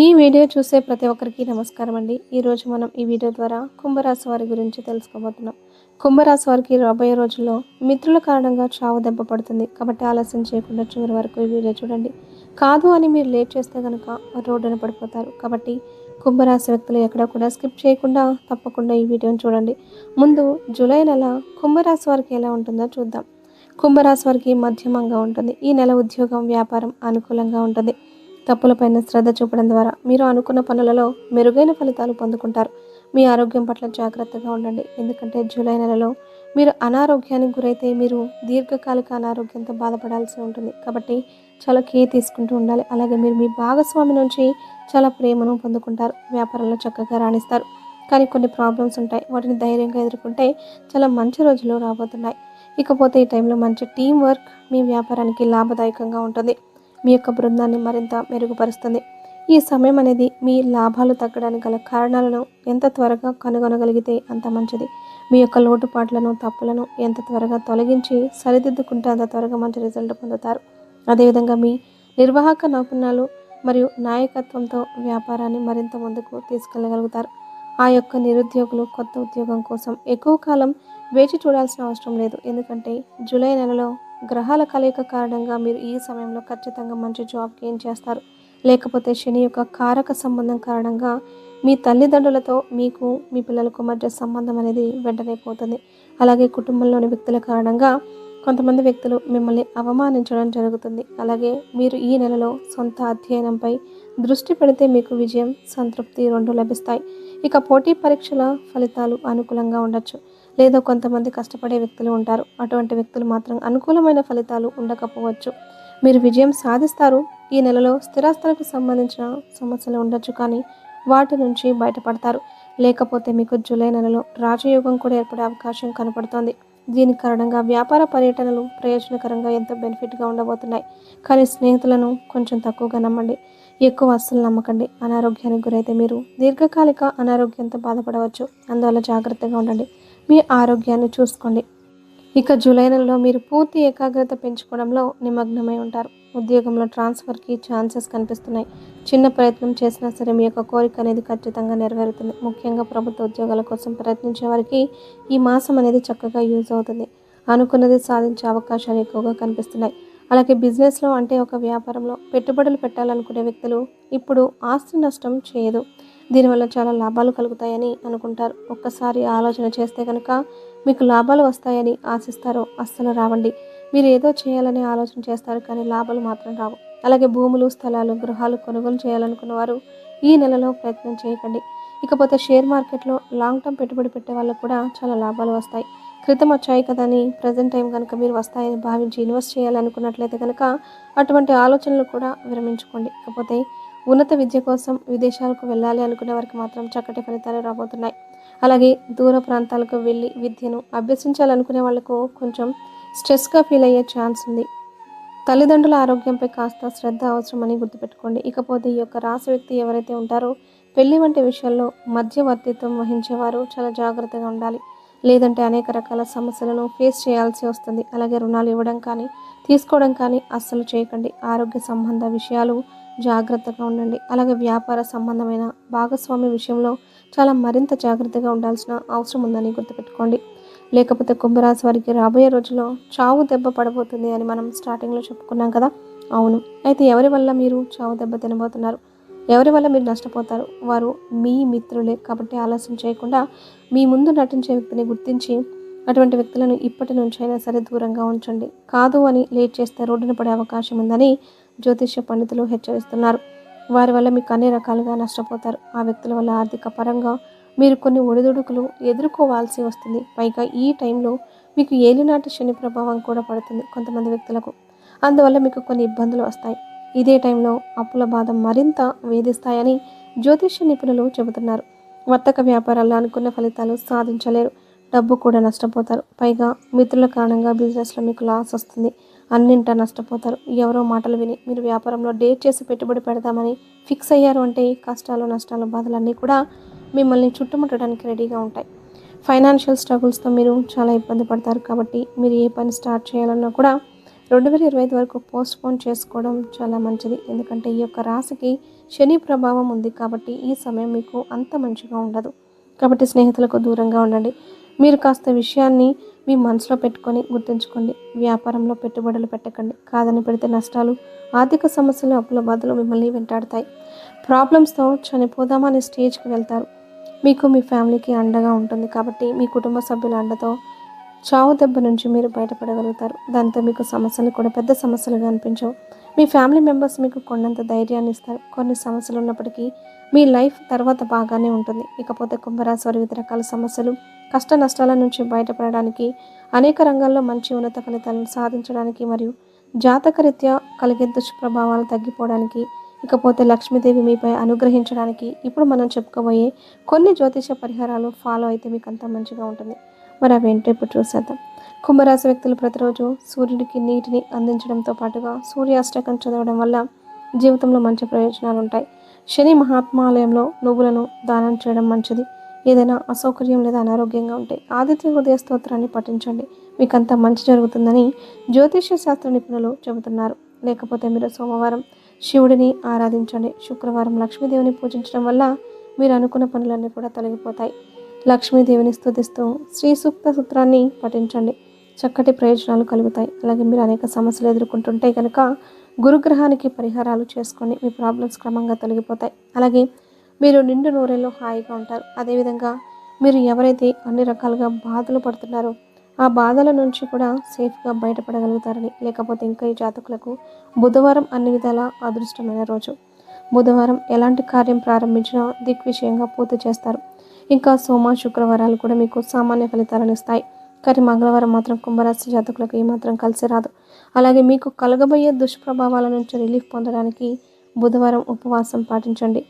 ఈ వీడియో చూసే ప్రతి ఒక్కరికి నమస్కారం అండి. ఈరోజు మనం ఈ వీడియో ద్వారా కుంభరాశి వారి గురించి తెలుసుకోబోతున్నాం. కుంభరాశి వారికి రాబోయే రోజుల్లో మిత్రుల కారణంగా చావు దెబ్బ పడుతుంది. కాబట్టి ఆలస్యం చేయకుండా చివరి వరకు ఈ వీడియో చూడండి. కాదు అని మీరు లేట్ చేస్తే కనుక రోడ్డున పడిపోతారు. కాబట్టి కుంభరాశి వ్యక్తులు ఎక్కడ కూడా స్కిప్ చేయకుండా తప్పకుండా ఈ వీడియోని చూడండి. ముందు జూలై నెల కుంభరాశి వారికి ఎలా ఉంటుందో చూద్దాం. కుంభరాశి వారికి మధ్యమంగా ఉంటుంది. ఈ నెల ఉద్యోగం, వ్యాపారం అనుకూలంగా ఉంటుంది. తప్పులపైన శ్రద్ధ చూపడం ద్వారా మీరు అనుకున్న పనులలో మెరుగైన ఫలితాలు పొందుకుంటారు. మీ ఆరోగ్యం పట్ల జాగ్రత్తగా ఉండండి. ఎందుకంటే జూలై నెలలో మీరు అనారోగ్యానికి గురైతే మీరు దీర్ఘకాలిక అనారోగ్యంతో బాధపడాల్సి ఉంటుంది. కాబట్టి చాలా కేర్ తీసుకుంటూ ఉండాలి. అలాగే మీరు మీ భాగస్వామి నుంచి చాలా ప్రేమను పొందుకుంటారు. వ్యాపారంలో చక్కగా రాణిస్తారు. కానీ కొన్ని ప్రాబ్లమ్స్ ఉంటాయి. వాటిని ధైర్యంగా ఎదుర్కొంటే చాలా మంచి రోజులు రాబోతున్నాయి. ఇకపోతే ఈ టైంలో మంచి టీం వర్క్ మీ వ్యాపారానికి లాభదాయకంగా ఉంటుంది. మీ యొక్క బృందాన్ని మరింత మెరుగుపరుస్తుంది. ఈ సమయం అనేది మీ లాభాలు తగ్గడానికి గల కారణాలను ఎంత త్వరగా కనుగొనగలిగితే అంత మంచిది. మీ యొక్క లోటుపాట్లను, తప్పులను ఎంత త్వరగా తొలగించి సరిదిద్దుకుంటే అంత త్వరగా మంచి రిజల్ట్ పొందుతారు. అదేవిధంగా మీ నిర్వాహక నైపుణ్యాలు మరియు నాయకత్వంతో వ్యాపారాన్ని మరింత ముందుకు తీసుకెళ్ళగలుగుతారు. ఆ యొక్క నిరుద్యోగులు కొత్త ఉద్యోగం కోసం ఎక్కువ కాలం వేచి చూడాల్సిన అవసరం లేదు. ఎందుకంటే జూలై నెలలో గ్రహాల కలయిక కారణంగా మీరు ఈ సమయంలో ఖచ్చితంగా మంచి జాబ్ గెయిన్ చేస్తారు. లేకపోతే శని యొక్క కారక సంబంధం కారణంగా మీ తల్లిదండ్రులతో మీకు మీ పిల్లలకు మధ్య సంబంధం అనేది వెంటనే పోతుంది. అలాగే కుటుంబంలోని వ్యక్తుల కారణంగా కొంతమంది వ్యక్తులు మిమ్మల్ని అవమానించడం జరుగుతుంది. అలాగే మీరు ఈ నెలలో సొంత అధ్యయనంపై దృష్టి పెడితే మీకు విజయం, సంతృప్తి రెండు లభిస్తాయి. ఇక పోటీ పరీక్షల ఫలితాలు అనుకూలంగా ఉండొచ్చు. లేదా కొంతమంది కష్టపడే వ్యక్తులు ఉంటారు. అటువంటి వ్యక్తులు మాత్రం అనుకూలమైన ఫలితాలు ఉండకపోవచ్చు. మీరు విజయం సాధిస్తారు. ఈ నెలలో స్థిరాస్తులకు సంబంధించిన సమస్యలు ఉండొచ్చు, కానీ వాటి నుంచి బయటపడతారు. లేకపోతే మీకు జూలై నెలలో రాజయోగం కూడా ఏర్పడే అవకాశం కనపడుతోంది. దీని కారణంగా వ్యాపార పర్యటనలు ప్రయోజనకరంగా ఎంతో బెనిఫిట్గా ఉండబోతున్నాయి. కానీ స్నేహితులను కొంచెం తక్కువగా నమ్మండి. ఎక్కువ అస్సలు నమ్మకండి. అనారోగ్యానికి గురైతే మీరు దీర్ఘకాలిక అనారోగ్యంతో బాధపడవచ్చు. అందువల్ల జాగ్రత్తగా ఉండండి. మీ ఆరోగ్యాన్ని చూసుకోండి. ఇక జూలై నెలలో మీరు పూర్తి ఏకాగ్రత పెంచుకోవడంలో నిమగ్నమై ఉంటారు. ఉద్యోగంలో ట్రాన్స్ఫర్కి ఛాన్సెస్ కనిపిస్తున్నాయి. చిన్న ప్రయత్నం చేసినా సరే మీ యొక్క కోరిక అనేది ఖచ్చితంగా నెరవేరుతుంది. ముఖ్యంగా ప్రభుత్వ ఉద్యోగాల కోసం ప్రయత్నించే వారికి ఈ మాసం అనేది చక్కగా యూజ్ అవుతుంది. అనుకున్నది సాధించే అవకాశాలు ఎక్కువగా కనిపిస్తున్నాయి. అలాగే బిజినెస్లో అంటే ఒక వ్యాపారంలో పెట్టుబడులు పెట్టాలనుకునే వ్యక్తులు ఇప్పుడు ఆస్తి నష్టం చేయదు. దీనివల్ల చాలా లాభాలు కలుగుతాయని అనుకుంటారు. ఒక్కసారి ఆలోచన చేస్తే కనుక మీకు లాభాలు వస్తాయని ఆశిస్తారో అస్సలు రావండి. మీరు ఏదో చేయాలని ఆలోచన చేస్తారు, కానీ లాభాలు మాత్రం రావు. అలాగే భూములు, స్థలాలు, గృహాలు కొనుగోలు చేయాలనుకున్న వారు ఈ నెలలో ప్రయత్నం చేయకండి. ఇకపోతే షేర్ మార్కెట్లో లాంగ్ టర్మ్ పెట్టుబడి పెట్టే వాళ్ళకు కూడా చాలా లాభాలు వస్తాయి. క్రితం వచ్చాయి కదా అని ప్రజెంట్ టైం కనుక మీరు వస్తాయని భావించి ఇన్వెస్ట్ చేయాలనుకున్నట్లయితే కనుక అటువంటి ఆలోచనలు కూడా విరమించుకోండి. ఇకపోతే ఉన్నత విద్య కోసం విదేశాలకు వెళ్ళాలి అనుకునే వారికి మాత్రం చక్కటి ఫలితాలు రాబోతున్నాయి. అలాగే దూర ప్రాంతాలకు వెళ్ళి విద్యను అభ్యసించాలనుకునే వాళ్లకు కొంచెం స్ట్రెస్గా ఫీల్ అయ్యే ఛాన్స్ ఉంది. తల్లిదండ్రుల ఆరోగ్యంపై కాస్త శ్రద్ధ అవసరమని గుర్తుపెట్టుకోండి. ఇకపోతే ఈ యొక్క రాశి వ్యక్తి ఎవరైతే ఉంటారో పెళ్లి వంటి విషయాల్లో మధ్యవర్తిత్వం వహించేవారు చాలా జాగ్రత్తగా ఉండాలి. లేదంటే అనేక రకాల సమస్యలను ఫేస్ చేయాల్సి వస్తుంది. అలాగే రుణాలు ఇవ్వడం కానీ తీసుకోవడం కానీ అస్సలు చేయకండి. ఆరోగ్య సంబంధ విషయాలు జాగ్రత్తగా ఉండండి. అలాగే వ్యాపార సంబంధమైన భాగస్వామి విషయంలో చాలా మరింత జాగ్రత్తగా ఉండాల్సిన అవసరం ఉందని గుర్తుపెట్టుకోండి. లేకపోతే కుంభరాశి వారికి రాబోయే రోజుల్లో చావు దెబ్బ పడబోతుంది అని మనం స్టార్టింగ్లో చెప్పుకున్నాం కదా. అవును, అయితే ఎవరి వల్ల మీరు చావు దెబ్బ తినబోతున్నారు, ఎవరి వల్ల మీరు నష్టపోతారు? వారు మీ మిత్రులే. కాబట్టి ఆలస్యం చేయకుండా మీ ముందు నటించే వ్యక్తిని గుర్తించి అటువంటి వ్యక్తులను ఇప్పటి నుంచైనా సరే దూరంగా ఉంచండి. కాదు అని లేట్ చేస్తే రోడ్డున పడే అవకాశం ఉందని జ్యోతిష్య పండితులు హెచ్చరిస్తున్నారు. వారి వల్ల మీకు అన్ని రకాలుగా నష్టపోతారు. ఆ వ్యక్తుల వల్ల ఆర్థిక పరంగా మీరు కొన్ని ఒడిదుడుకులు ఎదుర్కోవాల్సి వస్తుంది. పైగా ఈ టైంలో మీకు ఏలినాటి శని ప్రభావం కూడా పడుతుంది కొంతమంది వ్యక్తులకు. అందువల్ల మీకు కొన్ని ఇబ్బందులు వస్తాయి. ఇదే టైంలో అప్పుల బాధ మరింత వేధిస్తాయని జ్యోతిష్య నిపుణులు చెబుతున్నారు. వర్తక వ్యాపారాల్లో అనుకున్న ఫలితాలు సాధించలేరు. డబ్బు కూడా నష్టపోతారు. పైగా మిత్రుల కారణంగా బిజినెస్లో మీకు లాస్ వస్తుంది. అన్నింటా నష్టపోతారు. ఎవరో మాటలు విని మీరు వ్యాపారంలో డేట్ చేసి పెట్టుబడి పెడదామని ఫిక్స్ అయ్యారు అంటే కష్టాలు, నష్టాలు, బాధలన్నీ కూడా మిమ్మల్ని చుట్టుముట్టడానికి రెడీగా ఉంటాయి. ఫైనాన్షియల్ స్ట్రగుల్స్తో మీరు చాలా ఇబ్బంది పడతారు. కాబట్టి మీరు ఏ పని స్టార్ట్ చేయాలన్నా కూడా 2025 వరకు పోస్ట్‌పోన్ చేసుకోవడం చాలా మంచిది. ఎందుకంటే ఈ యొక్క రాశికి శని ప్రభావం ఉంది కాబట్టి ఈ సమయం మీకు అంత మంచిగా ఉండదు. కాబట్టి స్నేహితులకు దూరంగా ఉండండి. మీరు కాస్త విషయాన్ని మీ మనసులో పెట్టుకొని గుర్తుంచుకోండి. వ్యాపారంలో పెట్టుబడులు పెట్టకండి. కాదని పెడితే నష్టాలు, ఆర్థిక సమస్యలు, అప్పుల బాధలు మిమ్మల్ని వెంటాడతాయి. ప్రాబ్లమ్స్‌తో చనిపోదామా అనే స్టేజ్‌కి వెళ్తారు. మీకు మీ ఫ్యామిలీకి అండగా ఉంటుంది కాబట్టి మీ కుటుంబ సభ్యుల అండతో చావు దెబ్బ నుంచి మీరు బయటపడగలుగుతారు. దాంతో మీకు సమస్యలు కూడా పెద్ద సమస్యలుగా అనిపించవు. మీ ఫ్యామిలీ మెంబర్స్ మీకు కొండంత ధైర్యాన్ని ఇస్తారు. కొన్ని సమస్యలు ఉన్నప్పటికీ మీ లైఫ్ తర్వాత బాగానే ఉంటుంది. ఇకపోతే కుంభరాశి వారి వివిధ రకాల సమస్యలు, కష్ట నష్టాల నుంచి బయటపడడానికి, అనేక రంగాల్లో మంచి ఉన్నత ఫలితాలను సాధించడానికి మరియు జాతకరీత్యా కలిగే దుష్ప్రభావాలు తగ్గిపోవడానికి, ఇకపోతే లక్ష్మీదేవి మీపై అనుగ్రహించడానికి ఇప్పుడు మనం చెప్పుకోబోయే కొన్ని జ్యోతిష పరిహారాలు ఫాలో అయితే మీకు అంతా మంచిగా ఉంటుంది. మరి అవేంటో ఇప్పుడు చూసేద్దాం. కుంభరాశి వ్యక్తులు ప్రతిరోజు సూర్యుడికి నీటిని అందించడంతో పాటుగా సూర్యాష్టకం చదవడం వల్ల జీవితంలో మంచి ప్రయోజనాలు ఉంటాయి. శని మహాత్మాలయంలో నువ్వులను దానం చేయడం మంచిది. ఏదైనా అసౌకర్యం లేదా అనారోగ్యంగా ఉంటే ఆదిత్య హృదయ స్తోత్రాన్ని పఠించండి. మీకంతా మంచి జరుగుతుందని జ్యోతిష్య శాస్త్ర నిపుణులు చెబుతున్నారు. లేకపోతే మీరు సోమవారం శివుడిని ఆరాధించండి. శుక్రవారం లక్ష్మీదేవిని పూజించడం వల్ల మీరు అనుకున్న పనులన్నీ కూడా తొలగిపోతాయి. లక్ష్మీదేవిని స్తుతిస్తూ శ్రీ సూక్త సూత్రాన్ని పఠించండి. చక్కటి ప్రయోజనాలు కలుగుతాయి. అలాగే మీరు అనేక సమస్యలు ఎదుర్కొంటుంటే కనుక గురుగ్రహానికి పరిహారాలు చేసుకోండి. మీ ప్రాబ్లమ్స్ క్రమంగా తొలగిపోతాయి. అలాగే మీరు నిండు నూరేళ్ళు హాయిగా ఉంటారు. అదేవిధంగా మీరు ఎవరైతే అన్ని రకాలుగా బాధలు పడుతున్నారో ఆ బాధల నుంచి కూడా సేఫ్గా బయటపడగలుగుతారని. లేకపోతే ఇంకా ఈ జాతకులకు బుధవారం అన్ని విధాల అదృష్టమైన రోజు. బుధవారం ఎలాంటి కార్యం ప్రారంభించినా దిగ్విజయంగా పూర్తి చేస్తారు. ఇంకా సోమ శుక్రవారాలు కూడా మీకు సామాన్య ఫలితాలను ఇస్తాయి. కానీ మంగళవారం మాత్రం కుంభరాశి జాతకులకు ఏమాత్రం కలిసి రాదు. అలాగే మీకు కలగబోయే దుష్ప్రభావాల నుంచి రిలీఫ్ పొందడానికి బుధవారం ఉపవాసం పాటించండి.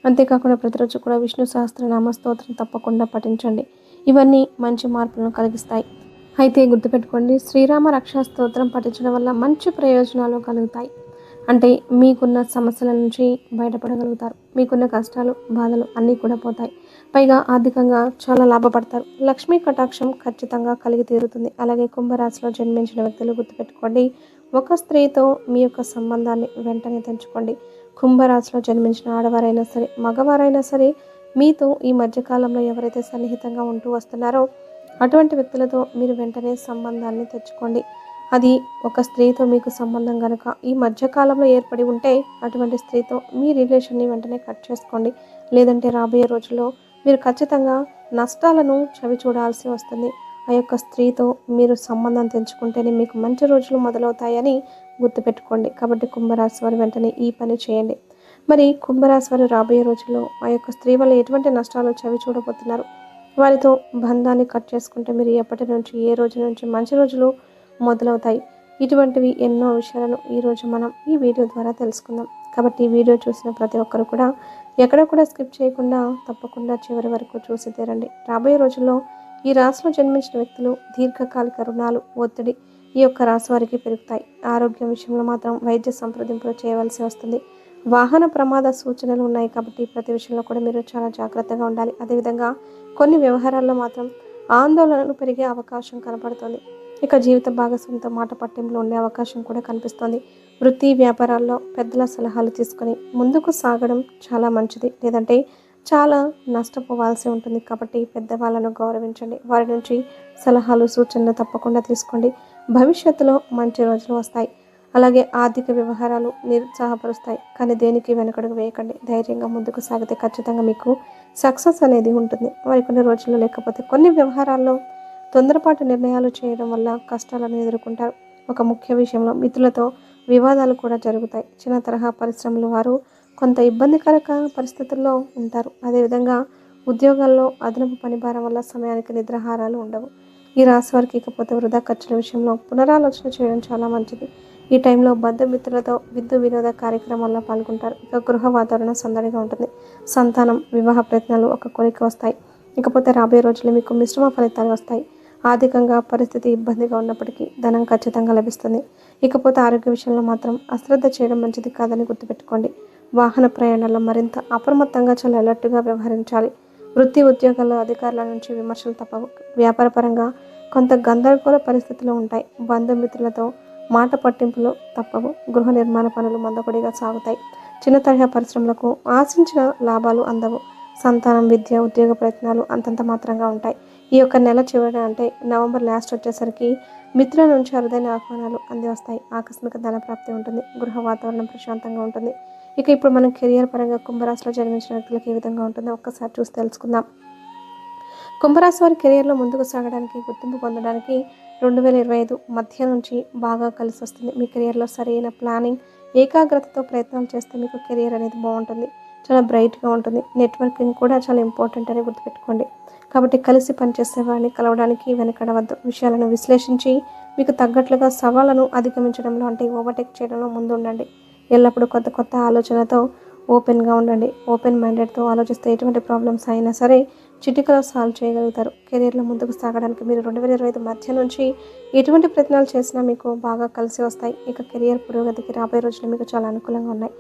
అంతేకాకుండా ప్రతిరోజు కూడా విష్ణు సహస్రనామ స్తోత్రం తప్పకుండా పఠించండి. ఇవన్నీ మంచి మార్పులను కలిగిస్తాయి. అయితే గుర్తుపెట్టుకోండి, శ్రీరామ రక్షా స్తోత్రం పఠించడం వల్ల మంచి ప్రయోజనాలు కలుగుతాయి. అంటే మీకున్న సమస్యల నుంచి బయటపడగలుగుతారు. మీకున్న కష్టాలు, బాధలు అన్నీ కూడా పోతాయి. పైగా ఆర్థికంగా చాలా లాభపడతారు. లక్ష్మీ కటాక్షం ఖచ్చితంగా కలిగి తీరుతుంది. అలాగే కుంభరాశిలో జన్మించిన వ్యక్తులు గుర్తుపెట్టుకోండి, ఒక స్త్రీతో మీ యొక్క సంబంధాన్ని వెంటనే తెంచుకోండి. కుంభరాశిలో జన్మించిన ఆడవారైనా సరే, మగవారైనా సరే మీతో ఈ మధ్యకాలంలో ఎవరైతే సన్నిహితంగా ఉంటూ వస్తున్నారో అటువంటి వ్యక్తులతో మీరు వెంటనే సంబంధాన్ని తెచ్చుకోండి. అది ఒక స్త్రీతో మీకు సంబంధం కనుక ఈ మధ్యకాలంలో ఏర్పడి ఉంటే అటువంటి స్త్రీతో మీ రిలేషన్ని వెంటనే కట్ చేసుకోండి. లేదంటే రాబోయే రోజుల్లో మీరు ఖచ్చితంగా నష్టాలను చవి చూడాల్సి వస్తుంది. ఆ యొక్క స్త్రీతో మీరు సంబంధం తెంచుకుంటేనే మీకు మంచి రోజులు మొదలవుతాయని గుర్తుపెట్టుకోండి. కాబట్టి కుంభరాశి వారు వెంటనే ఈ పని చేయండి. మరి కుంభరాశి వారు రాబోయే రోజుల్లో ఆ యొక్క స్త్రీ వల్ల ఎటువంటి నష్టాలు చవి చూడబోతున్నారు, వారితో బంధాన్ని కట్ చేసుకుంటే మీరు ఎప్పటి నుంచి ఏ రోజు నుంచి మంచి రోజులు మొదలవుతాయి, ఇటువంటివి ఎన్నో విషయాలను ఈరోజు మనం ఈ వీడియో ద్వారా తెలుసుకుందాం. కాబట్టి ఈ వీడియో చూసిన ప్రతి ఒక్కరు కూడా ఎక్కడ కూడా స్కిప్ చేయకుండా తప్పకుండా చివరి వరకు చూసి తీరండి. రాబోయే రోజుల్లో ఈ రాశిలో జన్మించిన వ్యక్తులు దీర్ఘకాలిక రుణాలు, ఒత్తిడి ఈ యొక్క రాశి వారికి పెరుగుతాయి. ఆరోగ్యం విషయంలో మాత్రం వైద్య సంప్రదింపులు చేయవలసి వస్తుంది. వాహన ప్రమాద సూచనలు ఉన్నాయి కాబట్టి ప్రతి విషయంలో కూడా మీరు చాలా జాగ్రత్తగా ఉండాలి. అదేవిధంగా కొన్ని వ్యవహారాల్లో మాత్రం ఆందోళనలు పెరిగే అవకాశం కనపడుతుంది. ఇక జీవిత భాగస్వామితో మాట పట్టింపులు ఉండే అవకాశం కూడా కనిపిస్తుంది. వృత్తి వ్యాపారాల్లో పెద్దల సలహాలు తీసుకొని ముందుకు సాగడం చాలా మంచిది. లేదంటే చాలా నష్టపోవాల్సి ఉంటుంది. కాబట్టి పెద్దవాళ్ళను గౌరవించండి. వారి నుంచి సలహాలు సూచనలు తప్పకుండా తీసుకోండి. భవిష్యత్తులో మంచి రోజులు వస్తాయి. అలాగే ఆర్థిక వ్యవహారాలు నిరుత్సాహపరుస్తాయి. కానీ దేనికి వెనకడుగు వేయకండి. ధైర్యంగా ముందుకు సాగితే ఖచ్చితంగా మీకు సక్సెస్ అనేది ఉంటుంది. కొన్ని రోజుల్లో లేకపోతే కొన్ని వ్యవహారాల్లో తొందరపాటు నిర్ణయాలు చేయడం వల్ల కష్టాలను ఎదుర్కొంటారు. ఒక ముఖ్య విషయంలో మిత్రులతో వివాదాలు కూడా జరుగుతాయి. చిన్న తరహా పరిశ్రమలు వారు కొంత ఇబ్బందికర పరిస్థితుల్లో ఉంటారు. అదేవిధంగా ఉద్యోగాల్లో అదనపు పనిభారం వల్ల సమయానికి నిద్రాహారాలు ఉండవు. ఈ రాశి వారికి ఇకపోతే వృధా ఖర్చుల విషయంలో పునరాలోచన చేయడం చాలా మంచిది. ఈ టైంలో బంధుమిత్రులతో విందు వినోద కార్యక్రమాల్లో పాల్గొంటారు. ఇక గృహ వాతావరణం సందడిగా ఉంటుంది. సంతానం, వివాహ ప్రయత్నాలు ఒక కొలికి వస్తాయి. ఇకపోతే రాబోయే రోజుల్లో మీకు మిశ్రమ ఫలితాలు వస్తాయి. ఆర్థికంగా పరిస్థితి ఇబ్బందిగా ఉన్నప్పటికీ ధనం ఖచ్చితంగా లభిస్తుంది. ఇకపోతే ఆరోగ్య విషయంలో మాత్రం అశ్రద్ధ చేయడం మంచిది కాదని గుర్తుపెట్టుకోండి. వాహన ప్రయాణాల్లో మరింత అప్రమత్తంగా చాలా అలర్ట్గా వ్యవహరించాలి. వృత్తి ఉద్యోగాల్లో అధికారుల నుంచి విమర్శలు తప్పవు. వ్యాపారపరంగా కొంత గందరగోళ పరిస్థితులు ఉంటాయి. బంధుమిత్రులతో మాట పట్టింపులు తప్పవు. గృహ నిర్మాణ పనులు మందకొడిగా సాగుతాయి. చిన్న తరహా పరిశ్రమలకు ఆశించిన లాభాలు అందవు. సంతానం, విద్య, ఉద్యోగ ప్రయత్నాలు అంతంత మాత్రంగా ఉంటాయి. ఈ యొక్క నెల చివర అంటే నవంబర్ లాస్ట్ వచ్చేసరికి మిత్రుల నుంచి అరుదైన ఆహ్వానాలు అంది వస్తాయి. ఆకస్మిక ధన ప్రాప్తి ఉంటుంది. గృహ వాతావరణం ప్రశాంతంగా ఉంటుంది. ఇక ఇప్పుడు మనం కెరియర్ పరంగా కుంభరాశిలో జన్మించిన వ్యక్తులకు ఏ విధంగా ఉంటుందో ఒక్కసారి చూసి తెలుసుకుందాం. కుంభరాశి వారి కెరియర్లో ముందుకు సాగడానికి, గుర్తింపు పొందడానికి 2025 మధ్య నుంచి బాగా కలిసి వస్తుంది. మీ కెరియర్లో సరైన ప్లానింగ్, ఏకాగ్రతతో ప్రయత్నాలు చేస్తే మీకు కెరియర్ అనేది బాగుంటుంది. చాలా బ్రైట్గా ఉంటుంది. నెట్వర్కింగ్ కూడా చాలా ఇంపార్టెంట్ అని గుర్తుపెట్టుకోండి. కాబట్టి కలిసి పనిచేసే వారిని కలవడానికి వెనకడవద్దు. విషయాలను విశ్లేషించి మీకు తగ్గట్లుగా సవాళ్లను అధిగమించడంలో అంటే ఓవర్టేక్ చేయడంలో ముందు ఉండండి. ఎల్లప్పుడూ కొత్త కొత్త ఆలోచనలతో ఓపెన్గా ఉండండి. ఓపెన్ మైండెడ్తో ఆలోచిస్తే ఎటువంటి ప్రాబ్లమ్స్ అయినా సరే చిటికలో సాల్వ్ చేయగలుగుతారు. కెరీర్లో ముందుకు సాగడానికి మీరు 2025 మధ్య నుంచి ఎటువంటి ప్రయత్నాలు చేసినా మీకు బాగా కలిసి వస్తాయి. ఇక కెరియర్ పురోగతికి రాబోయే రోజులు మీకు చాలా అనుకూలంగా ఉన్నాయి.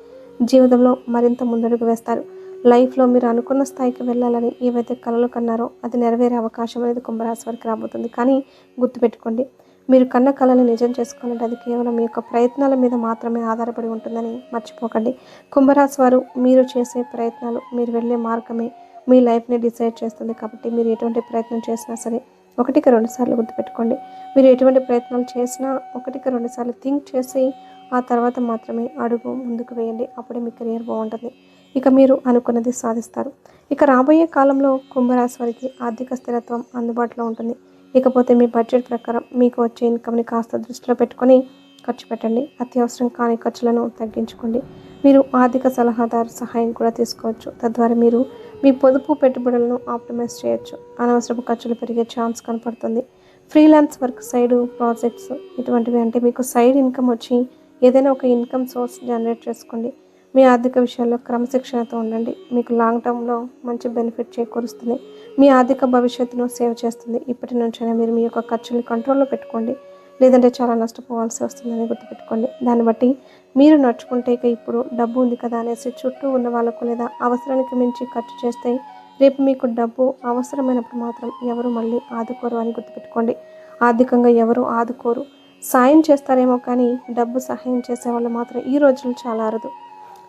జీవితంలో మరింత ముందడుగు వేస్తారు. లైఫ్లో మీరు అనుకున్న స్థాయికి వెళ్ళాలని ఏవైతే కలలు కన్నారో అది నెరవేరే అవకాశం అనేది కుంభరాశి వారికి రాబోతుంది. కానీ గుర్తుపెట్టుకోండి, మీరు కన్న కళని నిజం చేసుకోవాలంటే అది కేవలం మీ యొక్క ప్రయత్నాల మీద మాత్రమే ఆధారపడి ఉంటుందని మర్చిపోకండి. కుంభరాశి వారు మీరు చేసే ప్రయత్నాలు, మీరు వెళ్ళే మార్గమే మీ లైఫ్ని డిసైడ్ చేస్తుంది. కాబట్టి మీరు ఎటువంటి ప్రయత్నం చేసినా సరే 1-2 సార్లు గుర్తుపెట్టుకోండి. మీరు ఎటువంటి ప్రయత్నాలు చేసినా 1-2 సార్లు థింక్ చేసి ఆ తర్వాత మాత్రమే అడుగు ముందుకు వేయండి. అప్పుడే మీ కెరియర్ బాగుంటుంది. ఇక మీరు అనుకున్నది సాధిస్తారు. ఇక రాబోయే కాలంలో కుంభరాశి వారికి ఆర్థిక స్థిరత్వం అందుబాటులో ఉంటుంది. ఇకపోతే మీ బడ్జెట్ ప్రకారం మీకు వచ్చే ఇన్కమ్ని కాస్త దృష్టిలో పెట్టుకొని ఖర్చు పెట్టండి. అత్యవసరం కాని ఖర్చులను తగ్గించుకోండి. మీరు ఆర్థిక సలహాదారు సహాయం కూడా తీసుకోవచ్చు. తద్వారా మీరు మీ పొదుపు పెట్టుబడులను ఆప్టిమైజ్ చేయొచ్చు. అనవసరపు ఖర్చులు పెరిగే ఛాన్స్ కనపడుతుంది. ఫ్రీలాన్స్ వర్క్, సైడ్ ప్రాజెక్ట్స్ ఇటువంటివి అంటే మీకు సైడ్ ఇన్కమ్ వచ్చి ఏదైనా ఒక ఇన్కమ్ సోర్స్ జనరేట్ చేసుకోండి. మీ ఆర్థిక విషయాల్లో క్రమశిక్షణతో ఉండండి. మీకు లాంగ్ టర్మ్లో మంచి బెనిఫిట్ చేకూరుస్తుంది. మీ ఆర్థిక భవిష్యత్తును సేవ్ చేస్తుంది. ఇప్పటి నుంచైనా మీరు మీ యొక్క ఖర్చుని కంట్రోల్లో పెట్టుకోండి. లేదంటే చాలా నష్టపోవాల్సి వస్తుందని గుర్తుపెట్టుకోండి. దాన్ని బట్టి మీరు నడుచుకుంటే ఇక ఇప్పుడు డబ్బు ఉంది కదా అనేసి చుట్టూ ఉన్న వాళ్ళకు లేదా అవసరానికి మించి ఖర్చు చేస్తే రేపు మీకు డబ్బు అవసరమైనప్పుడు మాత్రం ఎవరు మళ్ళీ ఆదుకోరు అని గుర్తుపెట్టుకోండి. ఆర్థికంగా ఎవరు ఆదుకోరు, సాయం చేస్తారేమో కానీ డబ్బు సహాయం చేసేవాళ్ళు మాత్రం ఈ రోజులు చాలా అరుదు.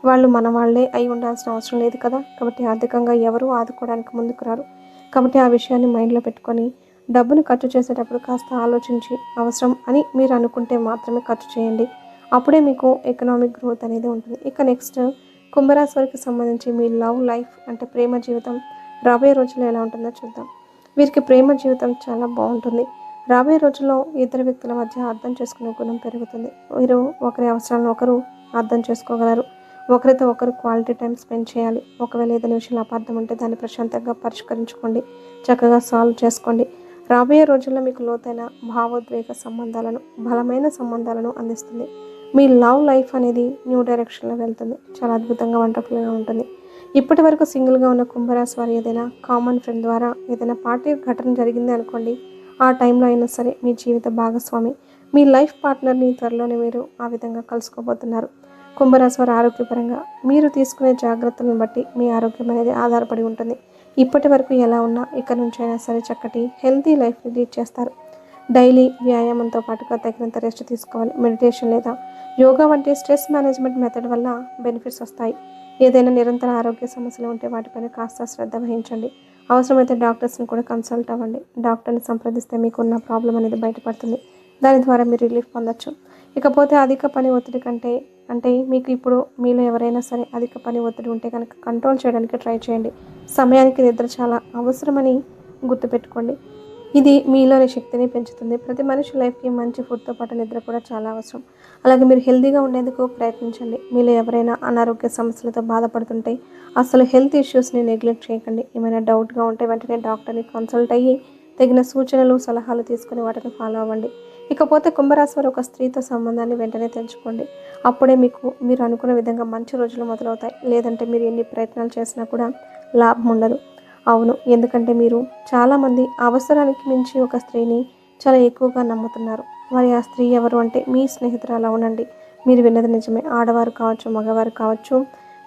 వాళ్ళు మన వాళ్ళే అయి ఉండాల్సిన అవసరం లేదు కదా. కాబట్టి ఆర్థికంగా ఎవరు ఆదుకోవడానికి ముందుకు రారు. కాబట్టి ఆ విషయాన్ని మైండ్లో పెట్టుకొని డబ్బును ఖర్చు చేసేటప్పుడు కాస్త ఆలోచించి అవసరం అని మీరు అనుకుంటే మాత్రమే ఖర్చు చేయండి. అప్పుడే మీకు ఎకనామిక్ గ్రోత్ అనేది ఉంటుంది. ఇక నెక్స్ట్ కుంభరాశి వారికి సంబంధించి మీ లవ్ లైఫ్ అంటే ప్రేమ జీవితం రాబోయే రోజుల్లో ఎలా ఉంటుందో చూద్దాం. వీరికి ప్రేమ జీవితం చాలా బాగుంటుంది. రాబోయే రోజుల్లో ఇద్దరు వ్యక్తుల మధ్య అర్థం చేసుకునే గుణం పెరుగుతుంది. వీరు ఒకరి అవసరాలను ఒకరు అర్థం చేసుకోగలరు. ఒకరితో ఒకరు క్వాలిటీ టైం స్పెండ్ చేయాలి. ఒకవేళ ఏదైనా విషయంలో అపార్థం ఉంటే దాన్ని ప్రశాంతంగా పరిష్కరించుకోండి. చక్కగా సాల్వ్ చేసుకోండి. రాబోయే రోజుల్లో మీకు లోతైన భావోద్వేగ సంబంధాలను, బలమైన సంబంధాలను అందిస్తుంది. మీ లవ్ లైఫ్ అనేది న్యూ డైరెక్షన్లో వెళ్తుంది. చాలా అద్భుతంగా వండర్ఫుల్గా ఉంటుంది. ఇప్పటి వరకు సింగిల్గా ఉన్న కుంభరాశి వారు ఏదైనా కామన్ ఫ్రెండ్ ద్వారా ఏదైనా పార్టీ ఘటన జరిగింది అనుకోండి, ఆ టైంలో అయినా సరే మీ జీవిత భాగస్వామి, మీ లైఫ్ పార్ట్నర్ని త్వరలోనే మీరు ఆ విధంగా కలుసుకోబోతున్నారు. కుంభరాశి వారి ఆరోగ్యపరంగా మీరు తీసుకునే జాగ్రత్తలను బట్టి మీ ఆరోగ్యం అనేది ఆధారపడి ఉంటుంది. ఇప్పటి వరకు ఎలా ఉన్నా ఇక నుంచి అయినా సరే చక్కటి హెల్తీ లైఫ్ని లీడ్ చేస్తారు. డైలీ వ్యాయామంతో పాటుగా తగినంత రెస్ట్ తీసుకోవాలి. మెడిటేషన్ లేదా యోగా వంటి స్ట్రెస్ మేనేజ్మెంట్ మెథడ్ వల్ల బెనిఫిట్స్ వస్తాయి. ఏదైనా నిరంతర ఆరోగ్య సమస్యలు ఉంటే వాటిపైన కాస్త శ్రద్ధ వహించండి. అవసరమైతే డాక్టర్స్ని కూడా కన్సల్ట్ అవ్వండి. డాక్టర్ని సంప్రదిస్తే మీకున్న ప్రాబ్లం అనేది బయటపడుతుంది. దాని ద్వారా మీరు రిలీఫ్ పొందొచ్చు. ఇకపోతే అధిక పని ఒత్తిడి కంటే అంటే మీకు ఇప్పుడు మీలో ఎవరైనా సరే అధిక పని ఒత్తిడి ఉంటే కనుక కంట్రోల్ చేయడానికి ట్రై చేయండి. సమయానికి నిద్ర చాలా అవసరమని గుర్తుపెట్టుకోండి. ఇది మీలోని శక్తిని పెంచుతుంది. ప్రతి మనిషి లైఫ్కి మంచి ఫుడ్తో పాటు నిద్ర కూడా చాలా అవసరం. అలాగే మీరు హెల్తీగా ఉండేందుకు ప్రయత్నించండి. మీలో ఎవరైనా అనారోగ్య సమస్యలతో బాధపడుతుంటే అసలు హెల్త్ ఇష్యూస్ని నెగ్లెక్ట్ చేయకండి. ఏమైనా డౌట్గా ఉంటే వెంటనే డాక్టర్ని కన్సల్ట్ అయ్యి తగిన సూచనలు, సలహాలు తీసుకుని వాటిని ఫాలో అవ్వండి. ఇకపోతే కుంభరాశి వారు ఒక స్త్రీతో సంబంధాన్ని వెంటనే తెంచుకోండి. అప్పుడే మీరు అనుకున్న విధంగా మంచి రోజులు మొదలవుతాయి. లేదంటే మీరు ఎన్ని ప్రయత్నాలు చేసినా కూడా లాభం ఉండదు. అవును, ఎందుకంటే మీరు చాలామంది అవసరానికి మించి ఒక స్త్రీని చాలా ఎక్కువగా నమ్ముతున్నారు. మరి ఆ స్త్రీ ఎవరు అంటే మీ స్నేహితురాలు. అవునండి, మీరు విన్నది నిజమే. ఆడవారు కావచ్చు, మగవారు కావచ్చు,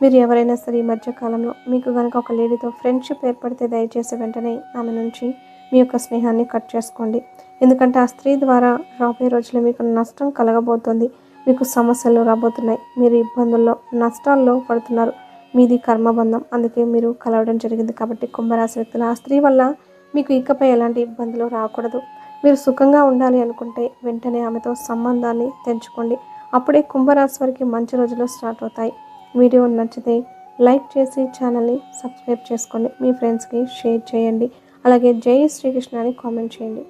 మీరు ఎవరైనా సరే ఈ మధ్యకాలంలో మీకు కనుక ఒక లేడీతో ఫ్రెండ్షిప్ ఏర్పడితే దయచేసి వెంటనే ఆమె నుంచి మీ యొక్క స్నేహాన్ని కట్ చేసుకోండి. ఎందుకంటే ఆ స్త్రీ ద్వారా రాబోయే రోజుల్లో మీకు నష్టం కలగబోతోంది. మీకు సమస్యలు రాబోతున్నాయి. మీరు ఇబ్బందుల్లో, నష్టాల్లో పడుతున్నారు. మీది కర్మబంధం. అందుకే మీరు కలవడం జరిగింది. కాబట్టి కుంభరాశి వ్యక్తులు ఆ స్త్రీ వల్ల మీకు ఇకపై ఎలాంటి ఇబ్బందులు రాకూడదు. మీరు సుఖంగా ఉండాలి అనుకుంటే వెంటనే ఆమెతో సంబంధాన్ని తెంచుకోండి. అప్పుడే కుంభరాశి వారికి మంచి రోజులు స్టార్ట్ అవుతాయి. వీడియో నచ్చితే లైక్ చేసి ఛానల్ని సబ్స్క్రైబ్ చేసుకోండి. మీ ఫ్రెండ్స్కి షేర్ చేయండి. అలాగే జై శ్రీకృష్ణ అని కామెంట్ చేయండి.